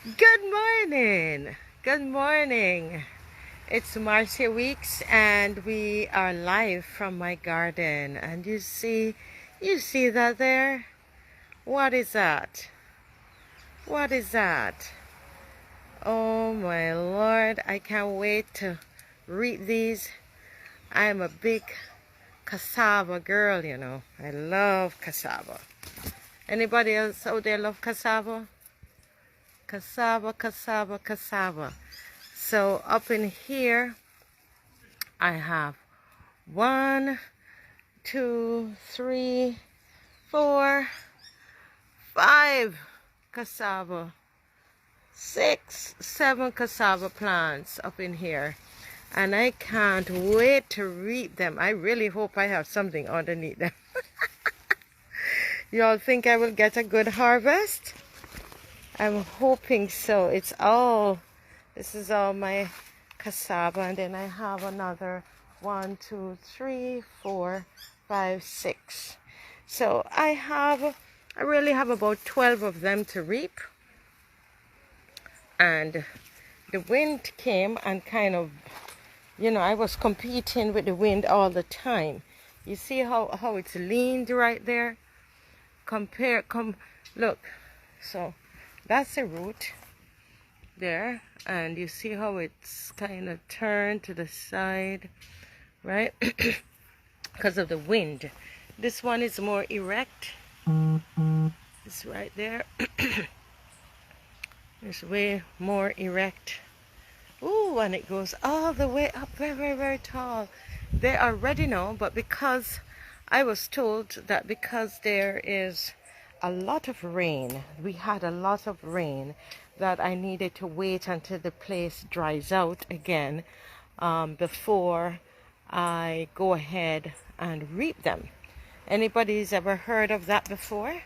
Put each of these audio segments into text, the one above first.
Good morning. Good morning. It's Marcia Weeks and we are live from my garden. And you see that there? What is that? What is that? Oh my Lord, I can't wait to reap these. I'm a big cassava girl, you know. I love cassava. Anybody else out there love cassava? Cassava, cassava, cassava. So up in here, I have 1, 2, 3, 4, 5 cassava, 6, 7 cassava plants up in here. And I can't wait to reap them. I really hope I have something underneath them. Y'all think I will get a good harvest? I'm hoping so. This is all my cassava, and then I have another 1, 2, 3, 4, 5, 6. So I really have about 12 of them to reap. And the wind came and kind of, I was competing with the wind all the time. You see how it's leaned right there? Look. So that's the root there, and you see how it's kind of turned to the side, right? Because of the wind. This one is more erect. It's right there. It's way more erect. Ooh, and it goes all the way up, very, very, very tall. They are ready now, but because I was told that because there is a lot of rain, we had a lot of rain, that I needed to wait until the place dries out again before I go ahead and reap them. Anybody's ever heard of that before?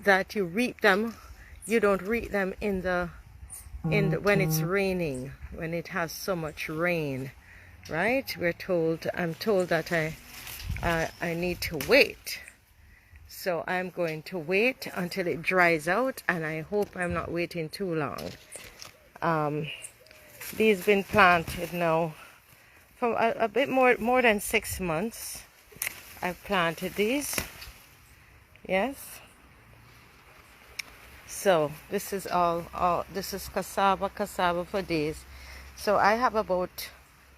That you reap them, you don't reap them when it's raining, when it has so much rain, right? I'm told that I need to wait. So I'm going to wait until it dries out, and I hope I'm not waiting too long. These been planted now for a bit more than 6 months. I've planted these. Yes. So this is this is cassava for these. So I have about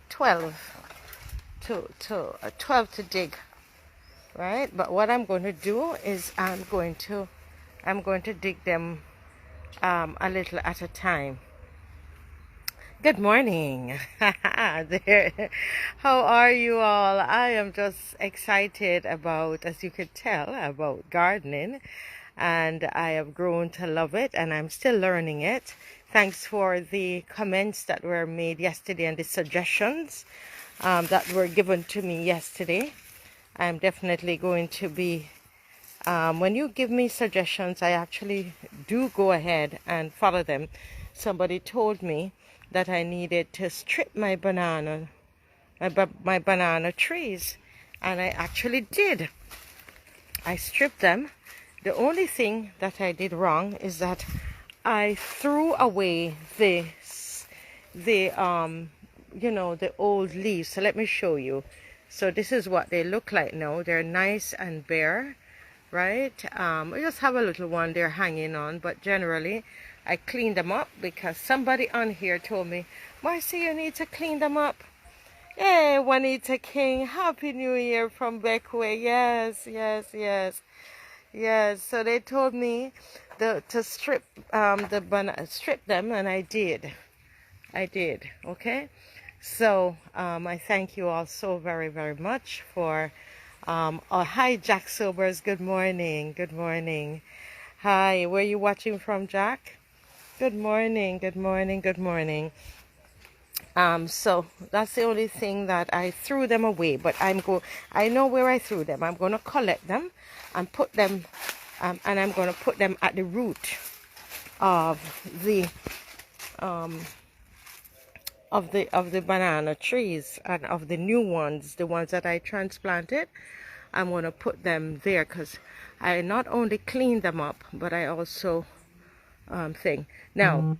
12 to dig, right? But what I'm going to do is I'm going to dig them a little at a time. Good morning. There. How are you all? I am just excited about, as you could tell, about gardening, and I have grown to love it, and I'm still learning it. Thanks for the comments that were made yesterday and the suggestions that were given to me yesterday. I'm definitely going to be, when you give me suggestions, I actually do go ahead and follow them. Somebody told me that I needed to strip my banana trees, and I actually did. I stripped them. The only thing that I did wrong is that I threw away the old leaves. So let me show you. So this is what they look like now. They're nice and bare, right? I just have a little one there hanging on, but generally I cleaned them up because somebody on here told me, Marcy, you need to clean them up. Hey, Juanita King, Happy New Year from Beckway. Yes, yes, yes. Yes, so they told me to strip strip them, and I did. Okay. So I thank you all so very, very much for. Hi, Jack Sobers. Good morning. Good morning. Hi, where are you watching from, Jack? Good morning. Good morning. Good morning. So that's the only thing that I threw them away, but I know where I threw them. I'm going to collect them and put them, and I'm going to put them at the root of the banana trees, and of the new ones, the ones that I transplanted. I'm going to put them there because I not only clean them up, but I also thing. Now,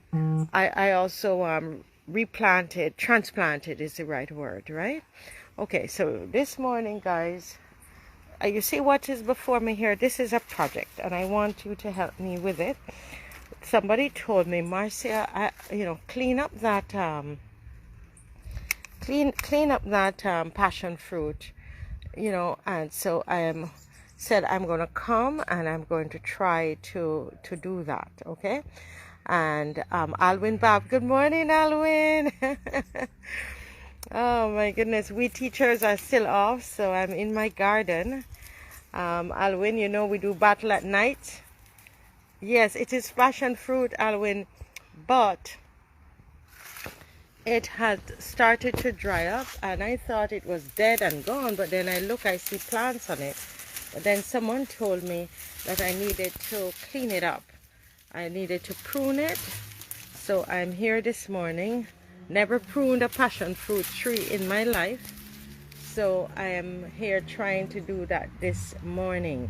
I also replanted, transplanted is the right word, right? Okay, so this morning, guys, you see what is before me here? This is a project, and I want you to help me with it. Somebody told me, Marcia, clean up that clean up that passion fruit, and so said I'm going to come and I'm going to try to do that, okay? And Alwyn Bob, good morning, Alwyn. Oh my goodness, we teachers are still off, so I'm in my garden. Alwyn, we do battle at night. Yes, it is passion fruit, Alwyn, but it had started to dry up, and I thought it was dead and gone, but then I see plants on it. But then someone told me that I needed to clean it up. I needed to prune it. So I'm here this morning. Never pruned a passion fruit tree in my life. So I am here trying to do that this morning.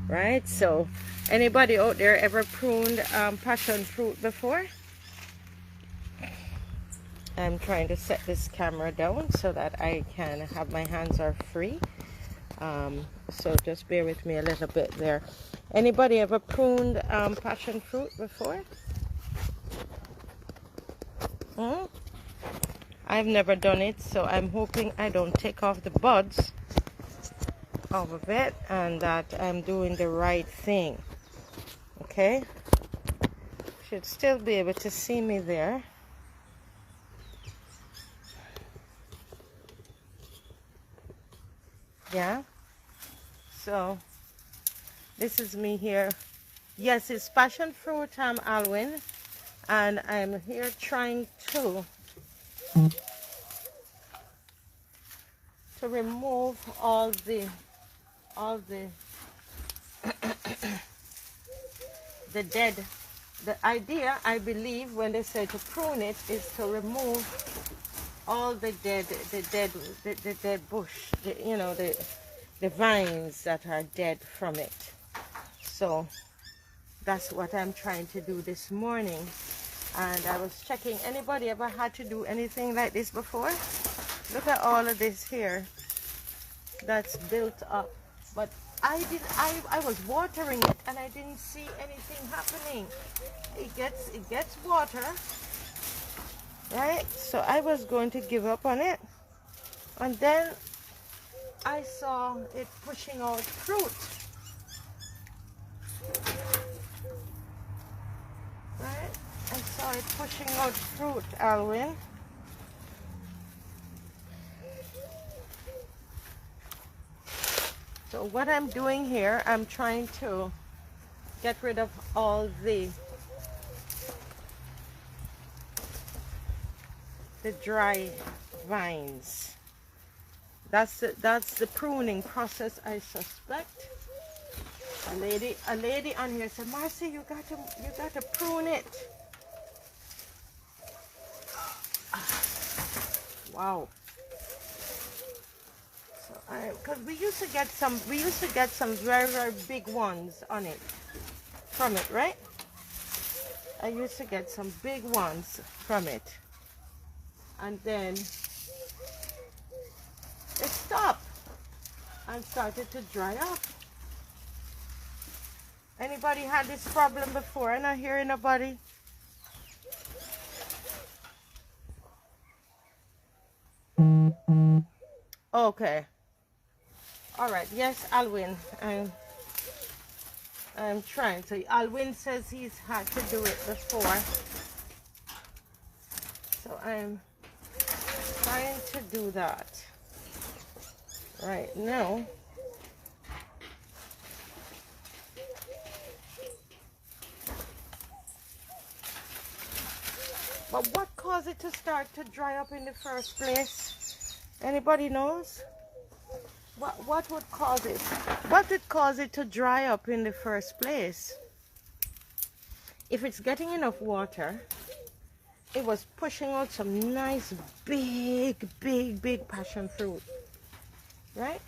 Right? So anybody out there ever pruned passion fruit before? I'm trying to set this camera down so that I can have my hands are free. So just bear with me a little bit there. Anybody ever pruned passion fruit before? I've never done it, so I'm hoping I don't take off the buds off of it and that I'm doing the right thing. Okay? Should still be able to see me there. Yeah, so this is me here. Yes, it's passion fruit, Alwyn, and I'm here trying to remove all the the dead. The idea, I believe, when they say to prune it, is to remove all the dead bush, the vines that are dead from it. So that's what I'm trying to do this morning. And I was checking, anybody ever had to do anything like this before? Look at all of this here that's built up. But I was watering it and I didn't see anything happening. It gets water. Right, so I was going to give up on it, and then I saw it pushing out fruit. Right, I saw it pushing out fruit, Alwyn. So what I'm doing here, I'm trying to get rid of all the dry vines. That's the pruning process, I suspect. A lady on here said, Marcy, you got to prune it. Wow. So because we used to get some very, very big ones on it from it, right? I used to get some big ones from it. And then it stopped and started to dry up. Anybody had this problem before? I'm not hearing nobody. Okay. All right. Yes, Alwyn. I'm trying. So Alwyn says he's had to do it before. So I'm trying to do that right now. But what caused it to start to dry up in the first place? Anybody knows? What would cause it? What would cause it to dry up in the first place? If it's getting enough water, it was pushing out some nice big passion fruit, right?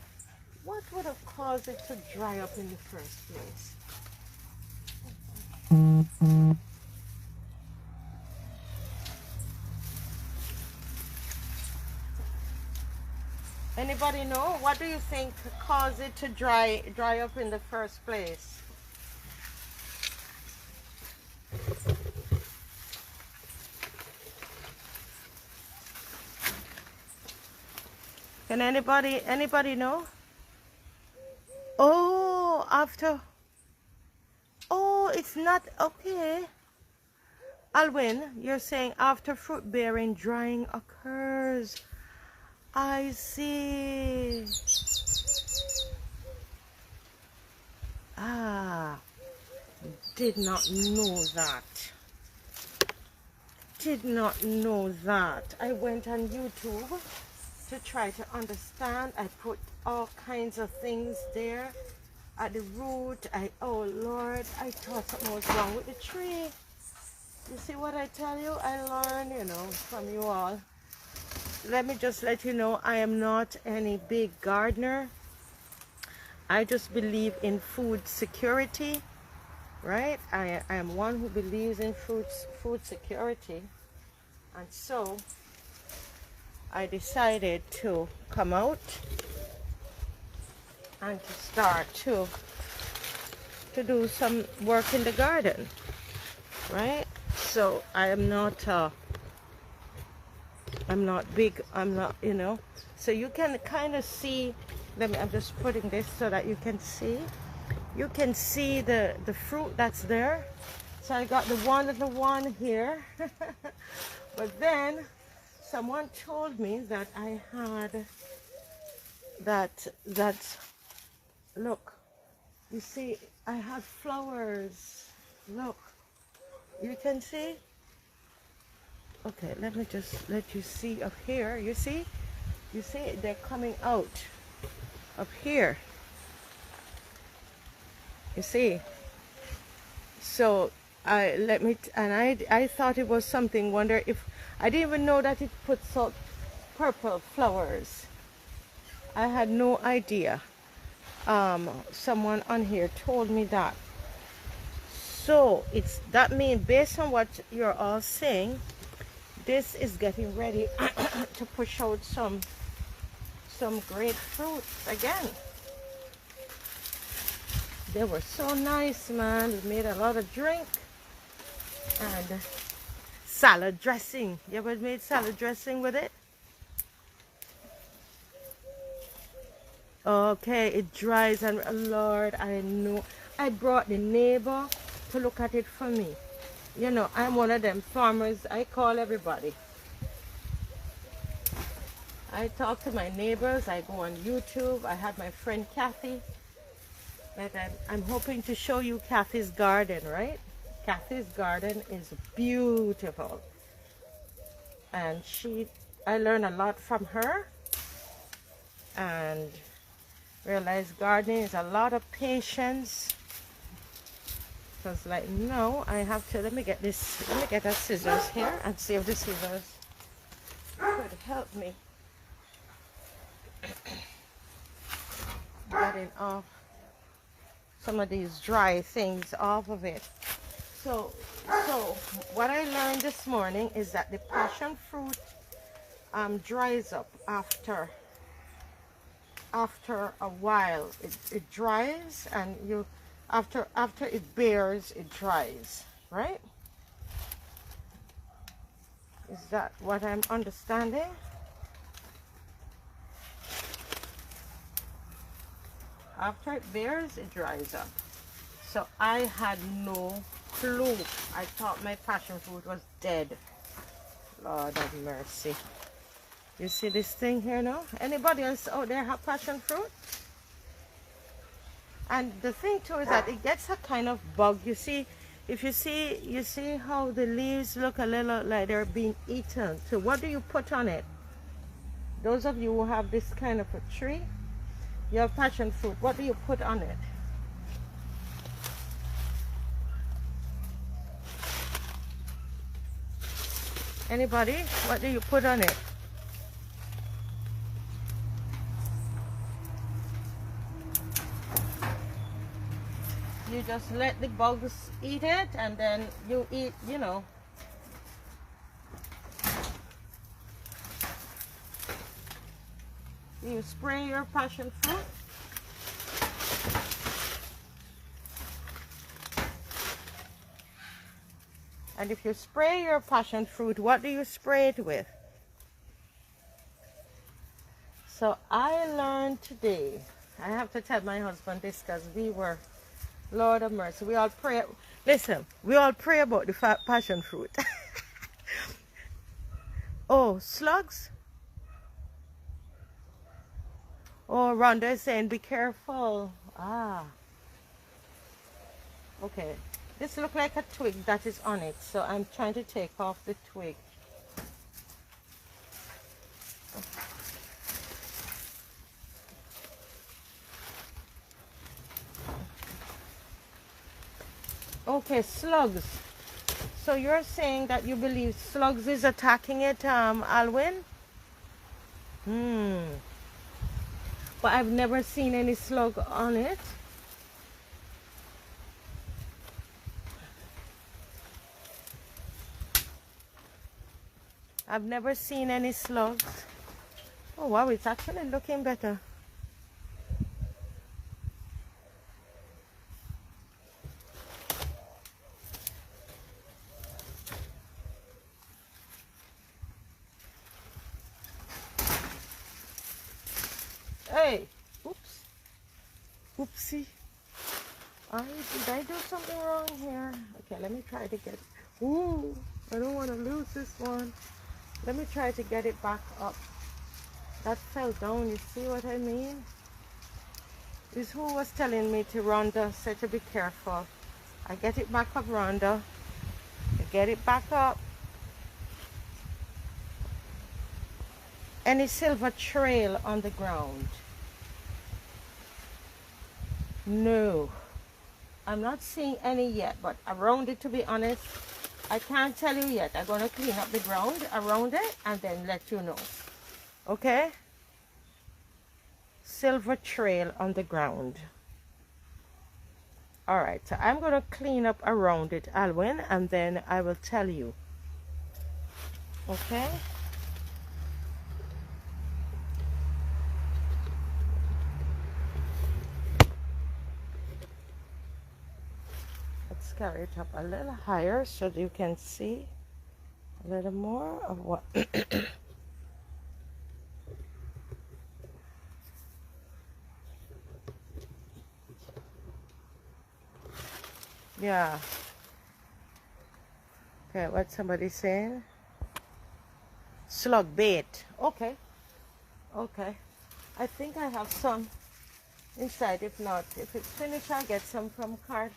What would have caused it to dry up in the first place? Anybody know? What do you think caused it to dry up in the first place? Can anybody know? Oh, after. Oh, it's not okay. Alwyn, you're saying after fruit bearing, drying occurs. I see. Ah, did not know that. Did not know that. I went on YouTube to try to understand. I put all kinds of things there at the root. Oh Lord, I thought something was wrong with the tree. You see what I tell you? I learn, you know, from you all. Let me just let you know, I am not any big gardener. I just believe in food security, right? I am one who believes in food security. And so I decided to come out and to start to do some work in the garden, right? So I'm not big, I'm not, you know, so you can kind of see. I'm just putting this so that you can see. You can see the fruit that's there. So I got the one little one here. But then someone told me that I had that look, you see, I had flowers. Look, you can see. Okay, let me just let you see up here. You see they're coming out up here. You see. So I thought it was something. Wonder if I didn't even know that it puts out purple flowers. I had no idea. Someone on here told me that. So that means, based on what you're all saying, this is getting ready to push out some grapefruit again. They were so nice, man. We made a lot of drink and salad dressing. You ever made salad dressing with it? Okay, it dries, and Lord, I know. I brought the neighbor to look at it for me. You know, I'm one of them farmers. I call everybody. I talk to my neighbors. I go on YouTube. I have my friend Kathy. And I'm hoping to show you Kathy's garden, right? Kathy's garden is beautiful. And I learned a lot from her. And realized gardening is a lot of patience. Because like now I have to, let me get a scissors here and see if the scissors could help me getting off some of these dry things off of it. So what I learned this morning is that the passion fruit dries up after a while. It dries, and after it bears, it dries, right? Is that what I'm understanding? After it bears, it dries up. So I had no clue. I thought my passion fruit was dead. Lord have mercy. You see this thing here now? Anybody else out there have passion fruit? And the thing too is that it gets a kind of bug. You see, you see how the leaves look a little like they're being eaten. So what do you put on it? Those of you who have this kind of a tree, you have passion fruit, what do you put on it? Anybody? What do you put on it? you just let the bugs eat it, and then you eat, you know. You spray your passion fruit. And if you spray your passion fruit, what do you spray it with? So I learned today, I have to tell my husband this because we were, Lord of mercy, we all pray. Listen, we all pray about the passion fruit. Oh, slugs? Oh, Rhonda is saying be careful. Ah. Okay. This looks like a twig that is on it, so I'm trying to take off the twig. Okay, slugs. So you're saying that you believe slugs is attacking it, Alwyn? But I've never seen any slug on it. I've never seen any slugs. Oh wow, it's actually looking better. Hey, oops, oopsie. Did I do something wrong here? Okay, let me try to get it. Ooh, I don't want to lose this one. Let me try to get it back up. That fell down, you see what I mean? This who was telling me to Rhonda said to be careful. I get it back up, Rhonda. I get it back up. Any silver trail on the ground? No. I'm not seeing any yet, but around it, to be honest, I can't tell you yet. I'm going to clean up the ground around it and then let you know. Okay? Silver trail on the ground. Alright, so I'm going to clean up around it, Alwyn, and then I will tell you. Okay? Let's carry it up a little higher so you can see a little more of what. Yeah. Okay, what's somebody saying? Slug bait. Okay. Okay. I think I have some inside. If not, if it's finished, I'll get some from Carter's.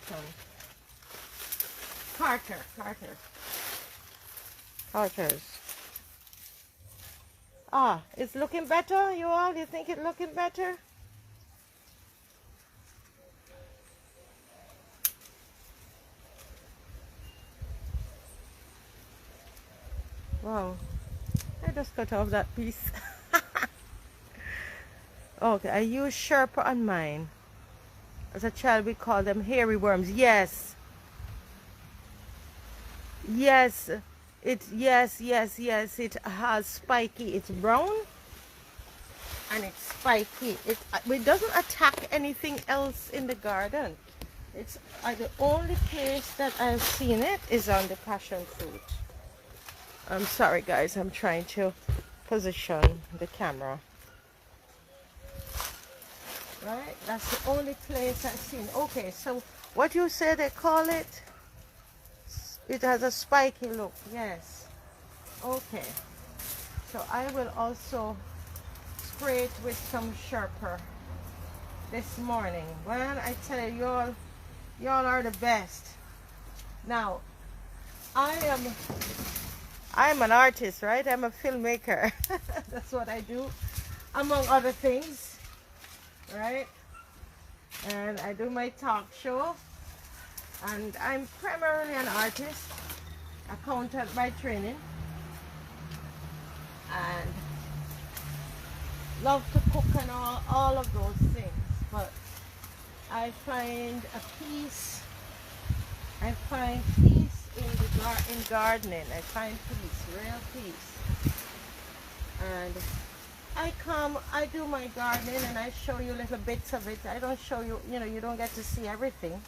Ah, it's looking better, you all? You think it's looking better? Wow. I just cut off that piece. Okay, I use Sherpa on mine. As a child, we call them hairy worms. Yes. Yes. Yes. It has spiky. It's brown and it's spiky. It doesn't attack anything else in the garden. It's the only place that I've seen it is on the passion fruit. I'm sorry, guys. I'm trying to position the camera. Right? That's the only place I've seen. Okay, so what you say they call it? It has a spiky look. Yes. Okay. So I will also spray it with some Sherpa this morning. Well, I tell you, y'all are the best. Now, I'm an artist, right? I'm a filmmaker. That's what I do, among other things, right? And I do my talk show. And I'm primarily an artist, accountant by training, and love to cook and all of those things. But I find a peace. I find peace in gardening. I find peace, real peace. And I do my gardening and I show you little bits of it. I don't show you, you don't get to see everything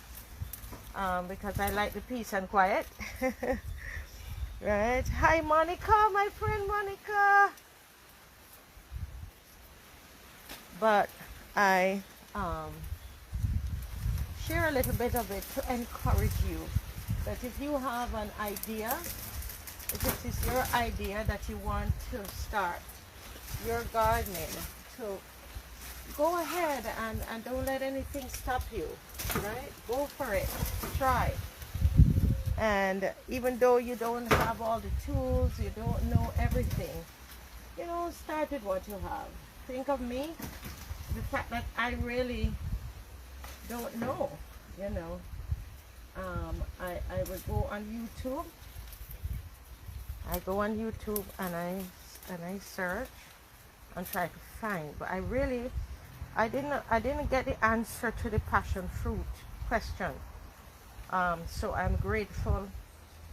because I like the peace and quiet. Right? Hi, Monica, my friend Monica. But I share a little bit of it to encourage you that if you have an idea, if it is your idea that you want to start your gardening, to go ahead and don't let anything stop you, right? Go for it, try. And even though you don't have all the tools, you don't know everything, start with what you have. Think of me, the fact that I really don't know, I would go on YouTube. I go on YouTube and I search and try to find, but I didn't get the answer to the passion fruit question. So I'm grateful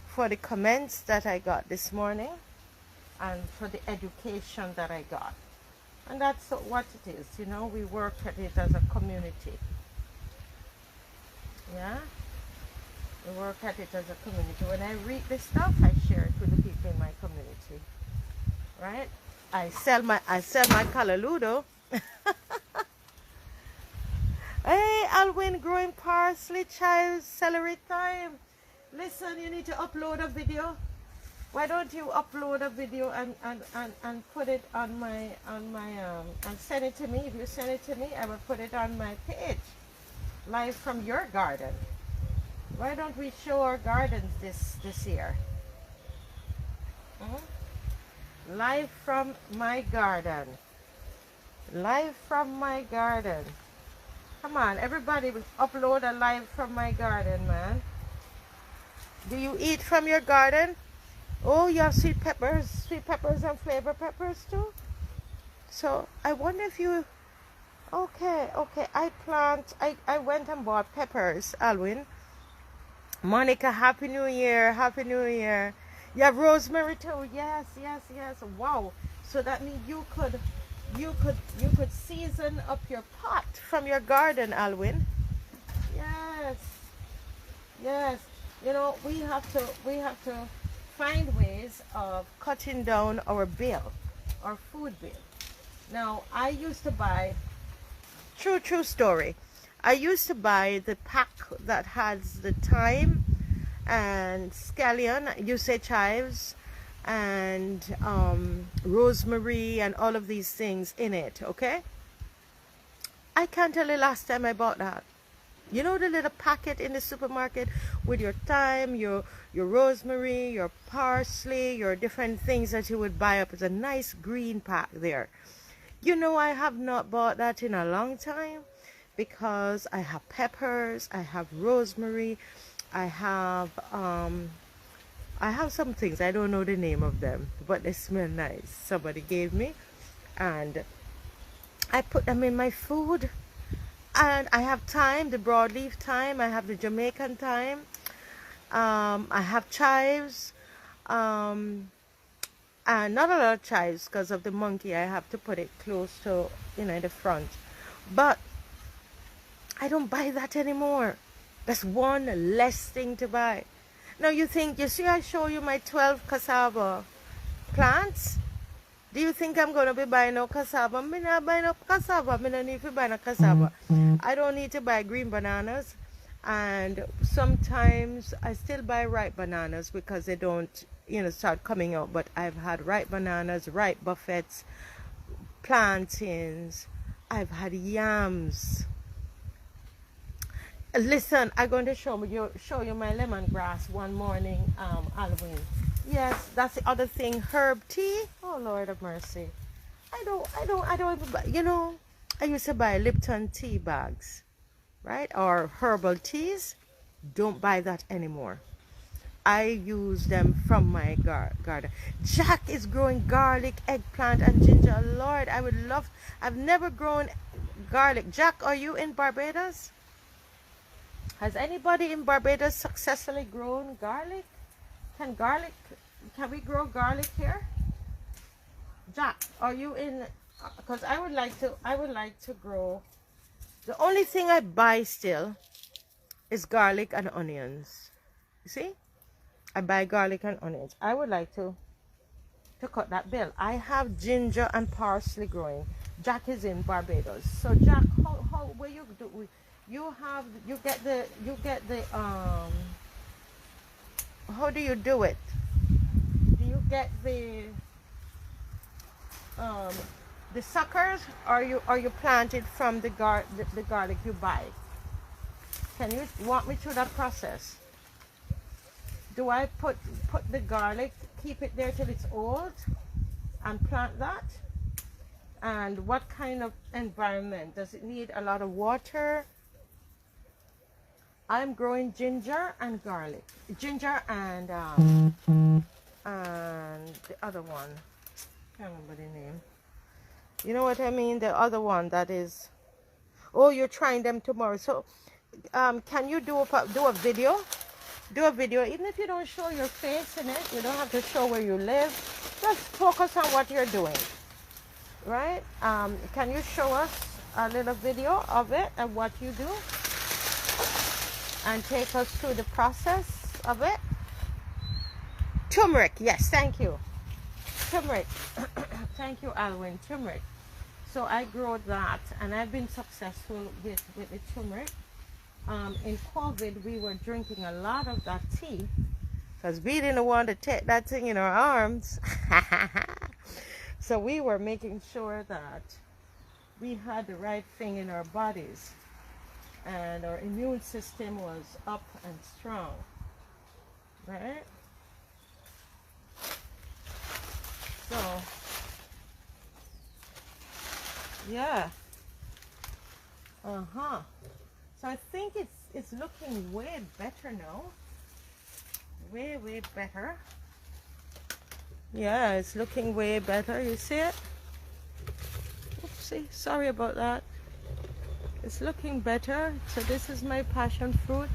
for the comments that I got this morning and for the education that I got. And that's what it is, we work at it as a community. Yeah? We work at it as a community. When I read this stuff, I share it with the people in my community. Right? I sell my Calaludo. Hey, Alwyn, growing parsley, chives, celery thyme. Listen, you need to upload a video. Why don't you upload a video and put it on my and send it to me? If you send it to me, I will put it on my page. Live from your garden. Why don't we show our gardens this year? Live from my garden. Live from my garden. Come on, everybody, upload a live from my garden, man. Do you eat from your garden? Oh, you have sweet peppers and flavor peppers too? So I wonder if you, okay, I went and bought peppers, Alwyn. Monica, Happy New Year, Happy New Year. You have rosemary too, yes, wow. So that means you could season up your pot from your garden, Alwyn. Yes. We have to find ways of cutting down our bill, our food bill. Now, I used to buy, true story, I used to buy the pack that has the thyme and scallion, you say chives, and rosemary and all of these things in it, okay? I can't tell you last time I bought that. The little packet in the supermarket with your thyme, your rosemary, your parsley, your different things that you would buy up. It's a nice green pack there. I have not bought that in a long time because I have peppers, I have rosemary, I have some things, I don't know the name of them, but they smell nice. Somebody gave me, and I put them in my food. And I have thyme, the broadleaf thyme. I have the Jamaican thyme. I have chives. And not a lot of chives because of the monkey. I have to put it close to, the front. But I don't buy that anymore. That's one less thing to buy. Now you see I show you my 12 cassava plants? Do you think I'm going to be buying no cassava? I'm not buying no cassava. I don't need to buy no cassava. I don't need to buy green bananas. And sometimes I still buy ripe bananas because they don't, start coming out. But I've had ripe bananas, ripe buffets, plantains. I've had yams. Listen, I'm going to show you my lemongrass one morning, Halloween. Yes, that's the other thing. Herb tea. Oh, Lord of mercy. I don't even buy, I used to buy Lipton tea bags, right? Or herbal teas. Don't buy that anymore. I use them from my garden. Jack is growing garlic, eggplant, and ginger. Lord, I've never grown garlic. Jack, are you in Barbados? Has anybody in Barbados successfully grown garlic? Can we grow garlic here? Jack, are you in? Because I would like to grow. The only thing I buy still is garlic and onions. You see? I buy garlic and onions. I would like to cut that bill. I have ginger and parsley growing. Jack is in Barbados. So Jack, how where you do? You get the how do you do it? Do you get the suckers, or you plant it from the garlic you buy? Can you walk me through that process? Do I put the garlic, keep it there till it's old, and plant that? And what kind of environment? Does it need a lot of water? I'm growing ginger and garlic. Ginger and the other one. I can't remember the name. You know what I mean? The other one that is. Oh, you're trying them tomorrow. So, can you do a video? Do a video, even if you don't show your face in it. You don't have to show where you live. Just focus on what you're doing, right? Can you show us a little video of it and what you do, and take us through the process of it? Turmeric, yes, thank you. Turmeric. Thank you, Alwyn. Turmeric. So I grow that, and I've been successful with the turmeric. In COVID, we were drinking a lot of that tea because we didn't want to take that thing in our arms. So we were making sure that we had the right thing in our bodies, and our immune system was up and strong, right? So, yeah. So I think it's looking way better now. Way better. Yeah, it's looking way better. You see it? Oopsie, sorry about that. It's looking better. So this is my passion fruit.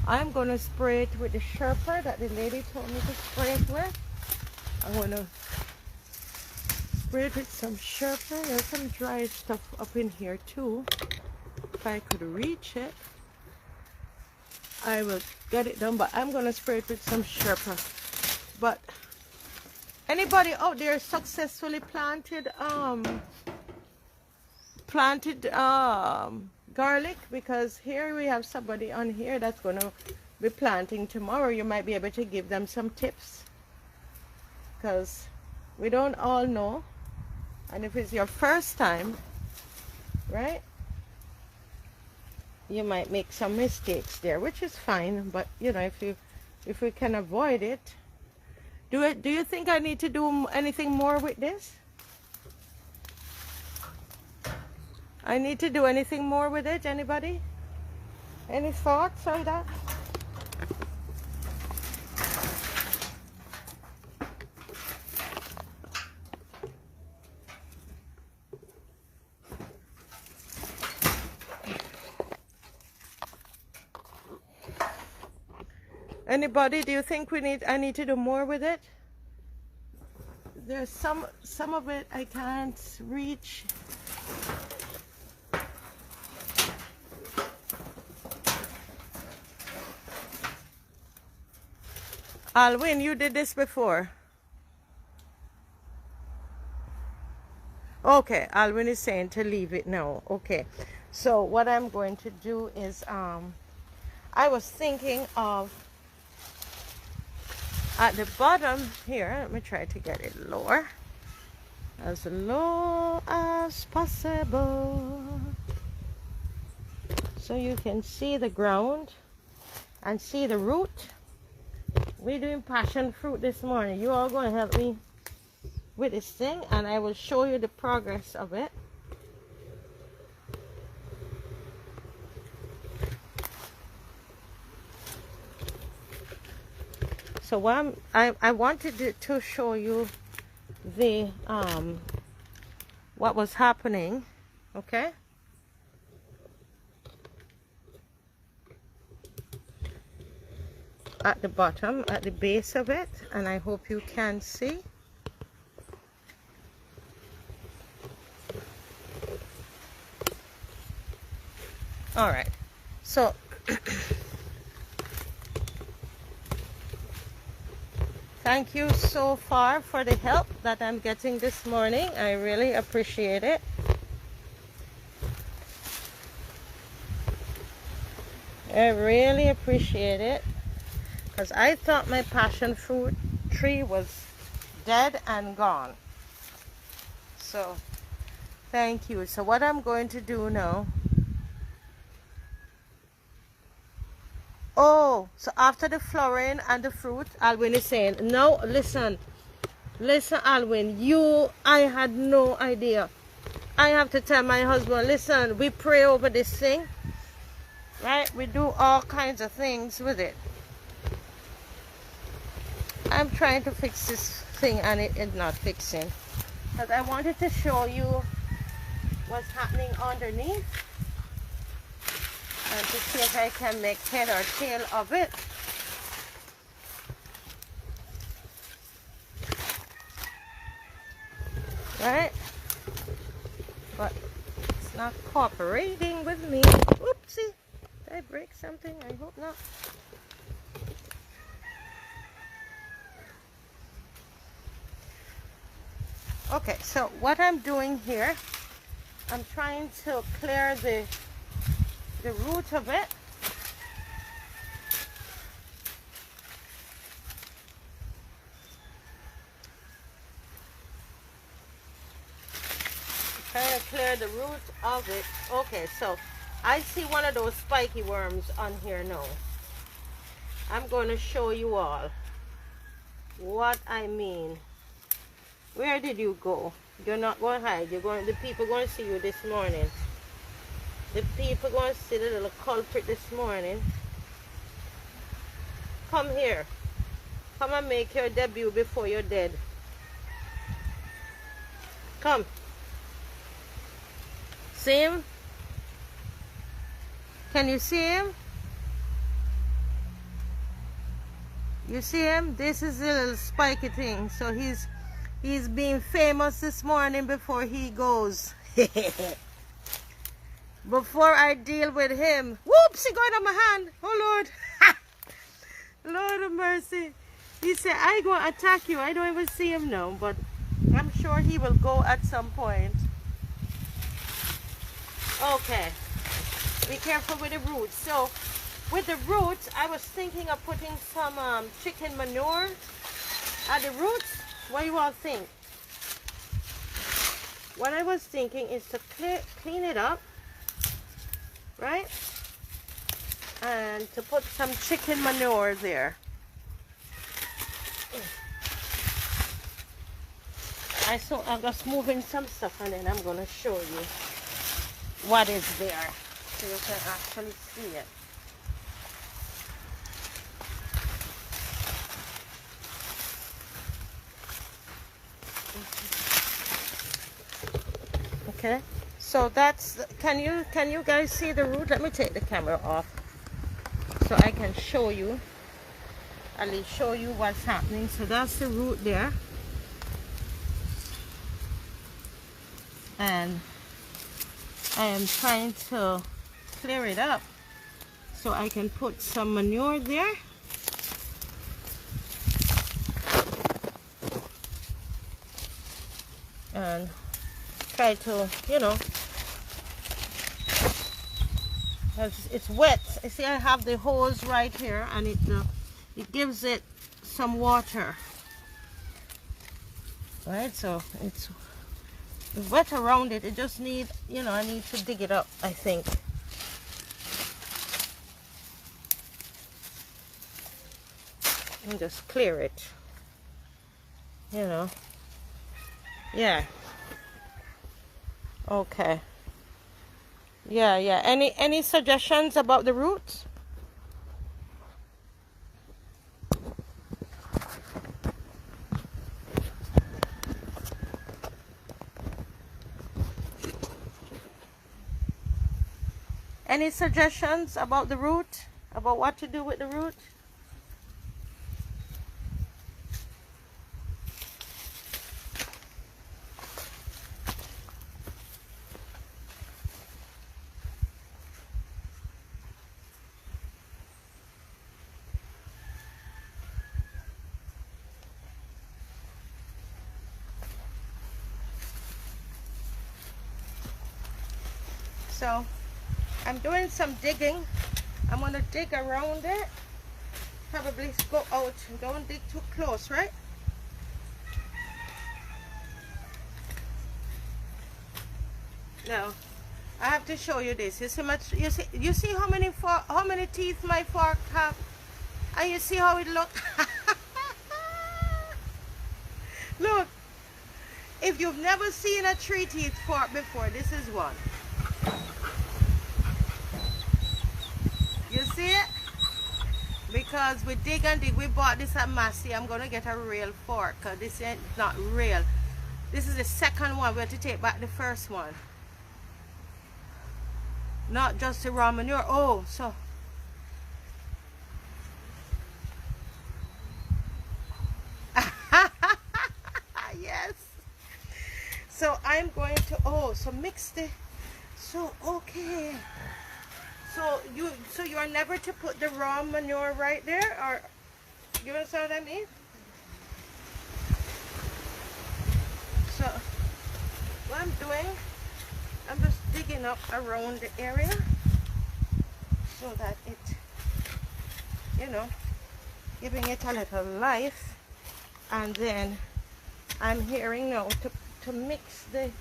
I'm going to spray it with the Sherpa that the lady told me to spray it with. I'm going to spray it with some Sherpa. There's some dry stuff up in here too. If I could reach it, I will get it done, but I'm going to spray it with some Sherpa. But anybody out there successfully planted garlic? Because here we have somebody on here that's going to be planting tomorrow. You might be able to give them some tips, because we don't all know, and if it's your first time, right, you might make some mistakes there, which is fine. But you know, if we can avoid it. Do you think I need to do anything more with this? I need to do anything more with it? Anybody? Any thoughts on that? Anybody, do you think I need to do more with it? There's some of it I can't reach. Alwyn, you did this before. Okay, Alwyn is saying to leave it now. Okay, so what I'm going to do is, I was thinking of at the bottom here, let me try to get it lower, as low as possible, so you can see the ground and see the root. We're doing passion fruit this morning. You all going to help me with this thing, and I will show you the progress of it. So I wanted to show you the what was happening, okay? at the bottom, at the base of it, and I hope you can see. All right, so thank you so far for the help that I'm getting this morning. I really appreciate it. I really appreciate it, because I thought my passion fruit tree was dead and gone. So thank you. So what I'm going to do now, oh, so after the flowering and the fruit, Alwyn is saying, no, listen, Alwyn, I had no idea. I have to tell my husband, listen, we pray over this thing, right? We do all kinds of things with it. I'm trying to fix this thing and it is not fixing, because I wanted to show you what's happening underneath, and to see if I can make head or tail of it. Right? But it's not cooperating with me. Oopsie. Did I break something? I hope not. Okay, so what I'm doing here, I'm trying to clear the root of it. Trying to clear the root of it. Okay, so I see one of those spiky worms on here now. I'm going to show you all what I mean. Where did you go? You're not going to hide. The people are going to see you this morning. The people are going to see the little culprit this morning. Come here. Come and make your debut before you're dead. Come. See him? Can you see him? You see him? This is a little spiky thing. So he's being famous this morning before he goes. Before I deal with him. Whoops, he got on my hand. Oh Lord. Lord of mercy. He said, I go attack you. I don't even see him now, but I'm sure he will go at some point. Okay. Be careful with the roots. So with the roots, I was thinking of putting some chicken manure at the roots. What do you all think? What I was thinking is to clean it up, right? And to put some chicken manure there. I'm just moving some stuff, and then I'm going to show you what is there, so you can actually see it. Okay, so that's, can you guys see the root? Let me take the camera off so I can show you, at least show you what's happening. So that's the root there, and I am trying to clear it up so I can put some manure there. And try to, you know, it's wet. You see, I have the hose right here, and it gives it some water. Right, so it's wet around it. It just needs, you know, I need to dig it up, I think. And just clear it, you know. Yeah. Okay. Yeah. Any suggestions about the roots? Any suggestions about the root? About what to do with the root? So I'm doing some digging. I'm gonna dig around it. Probably go out. Don't dig too close, right? Now I have to show you this. You see you see how many teeth my fork have, and you see how it looks. Look, if you've never seen a 3-teeth fork before, this is one. You see it? Because we dig and dig. We bought this at Massey. I'm gonna get a real fork because this ain't not real. This is the second one. We have to take back the first one. Not just the raw manure. Oh, so yes. So I'm going to so mix the okay. So you are never to put the raw manure right there, or you understand what I mean? So what I'm doing, I'm just digging up around the area so that it, you know, giving it a little life. And then I'm hearing now to mix the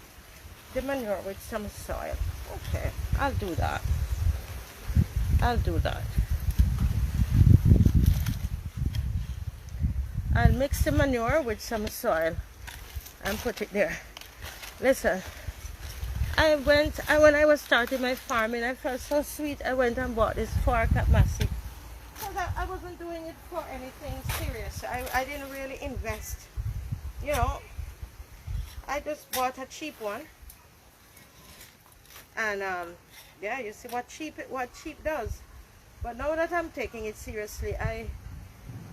manure with some soil. Okay, I'll do that. I'll mix the manure with some soil and put it there. Listen, when I was starting my farming, I felt so sweet. I went and bought this fork at Massey. Because I wasn't doing it for anything serious. I didn't really invest. You know, I just bought a cheap one. And yeah, you see what cheap does. But now that I'm taking it seriously, I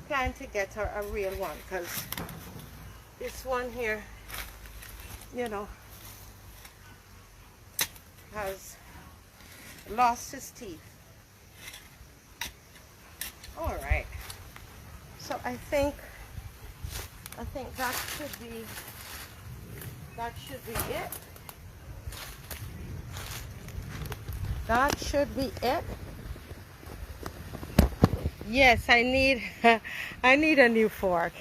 plan to get a real one, because this one here, you know, has lost his teeth. All right. So I think that should be it. That should be it. Yes, I need I need a new fork.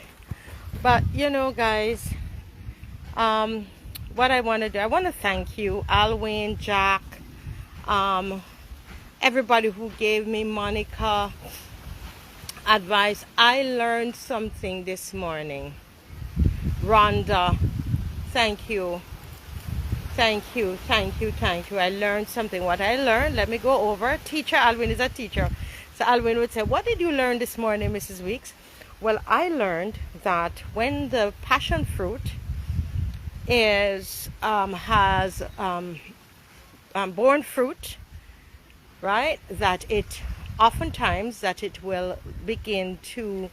But you know, guys, what I want to do, I want to thank you, Alwyn, Jack, everybody who gave me Monica advice. I learned something this morning. Rhonda, thank you. Thank you. I learned something. What I learned, let me go over. Teacher Alwyn is a teacher. So Alwyn would say, what did you learn this morning, Mrs. Weeks? Well, I learned that when the passion fruit has borne fruit, right, that it oftentimes that it will begin to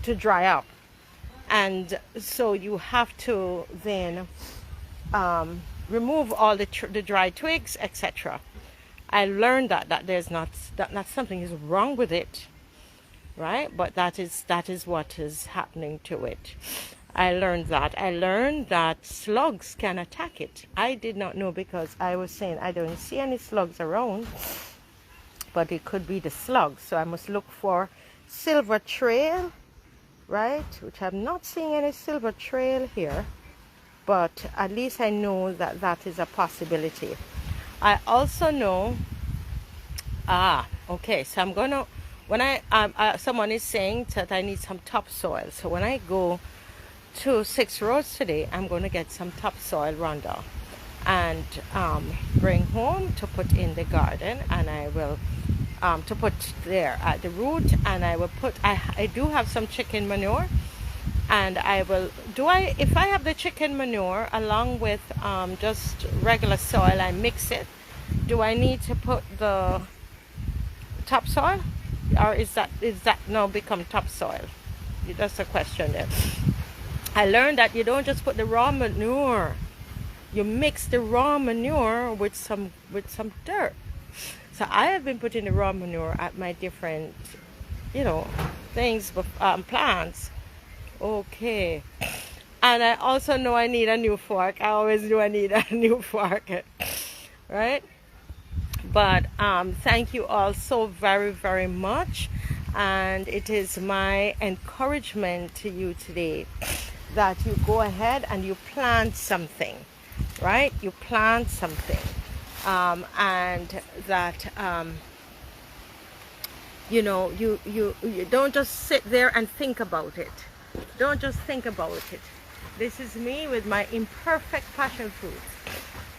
dry up. And so you have to then remove all the dry twigs, etc. I learned that there's not something is wrong with it, right? But that is what is happening to it. I learned that slugs can attack it. I did not know, because I was saying I don't see any slugs around, but it could be the slugs. So I must look for silver trail, right? Which I'm not seeing any silver trail here. But at least I know that is a possibility. I also know, okay, so I'm gonna, when someone is saying that I need some topsoil. So when I go to 6 Roads today, I'm gonna get some topsoil, Rhonda, and bring home to put in the garden, and I will to put there at the root, and I will put, I do have some chicken manure. And I will, if I have the chicken manure along with just regular soil, I mix it, do I need to put the topsoil? Or is that now become topsoil? That's a question there. I learned that you don't just put the raw manure. You mix the raw manure with some dirt. So I have been putting the raw manure at my different, things, plants. Okay. And I also know I need a new fork. I always knew I need a new fork. Right? But thank you all so very, very much. And it is my encouragement to you today that you go ahead and you plant something, right? You plant something. And that, you know, you don't just sit there and think about it. Don't just think about it. This is me with my imperfect passion fruit,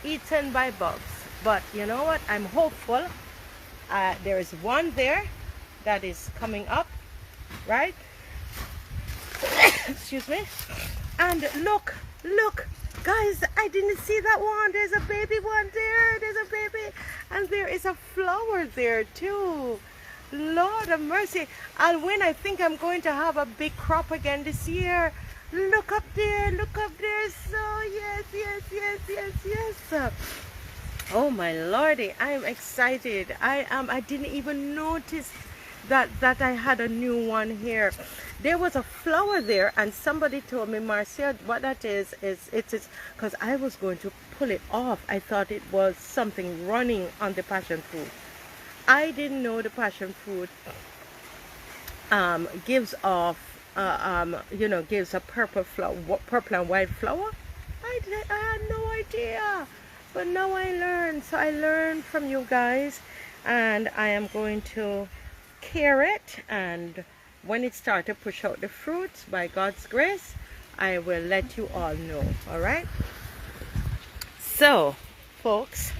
eaten by bugs. But you know what? I'm hopeful. There is one there that is coming up, right? Excuse me. And look, guys, I didn't see that one. There's a baby one there. There's a baby. And there is a flower there too. Lord of mercy. And when I think I'm going to have a big crop again this year, look up there, look up there. So yes. Oh my lordy, I'm excited. I didn't even notice that I had a new one here. There was a flower there, and somebody told me, Marcia, what that is because I was going to pull it off. I thought it was something running on the passion fruit. I didn't know the passion fruit gives off gives a purple and white flower. I had no idea, but now I learned. So I learned from you guys, and I am going to care it, and when it starts to push out the fruits, by God's grace, I will let you all know. All right. So, folks,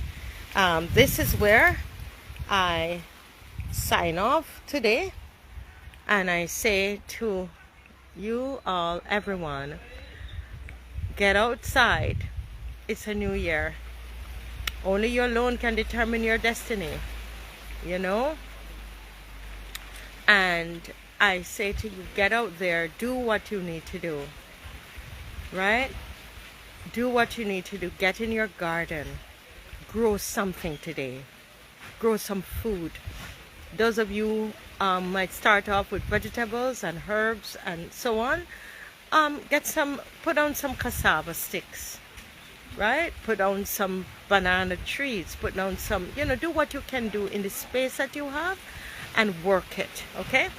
this is where I sign off today, and I say to you all, everyone, get outside. It's a new year. Only you alone can determine your destiny, you know. And I say to you, get out there, do what you need to do, right? Do what you need to do. Get in your garden, grow something today, grow some food. Those of you might start off with vegetables and herbs and so on. Put on some cassava sticks, right? Put on some banana trees, put down some, do what you can do in the space that you have and work it, okay?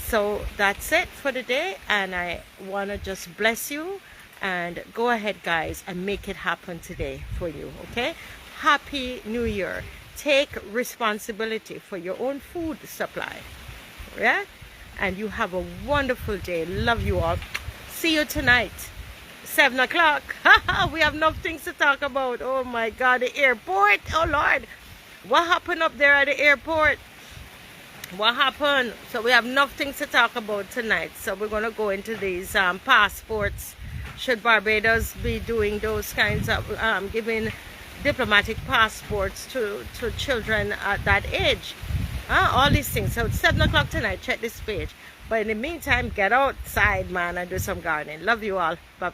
So that's it for the day, and I want to just bless you, and go ahead, guys, and make it happen today for you, okay? Happy New Year. Take responsibility for your own food supply, yeah? And you have a wonderful day. Love you all. See you tonight, 7 o'clock. We have enough things to talk about. Oh my God, the airport. Oh Lord, what happened up there at the airport? What happened? So we have enough things to talk about tonight. So we're going to go into these passports. Should Barbados be doing those kinds of giving diplomatic passports to children at that age? All these things. So it's 7 o'clock tonight. Check this page. But in the meantime, get outside, man, and do some gardening. Love you all. Bye.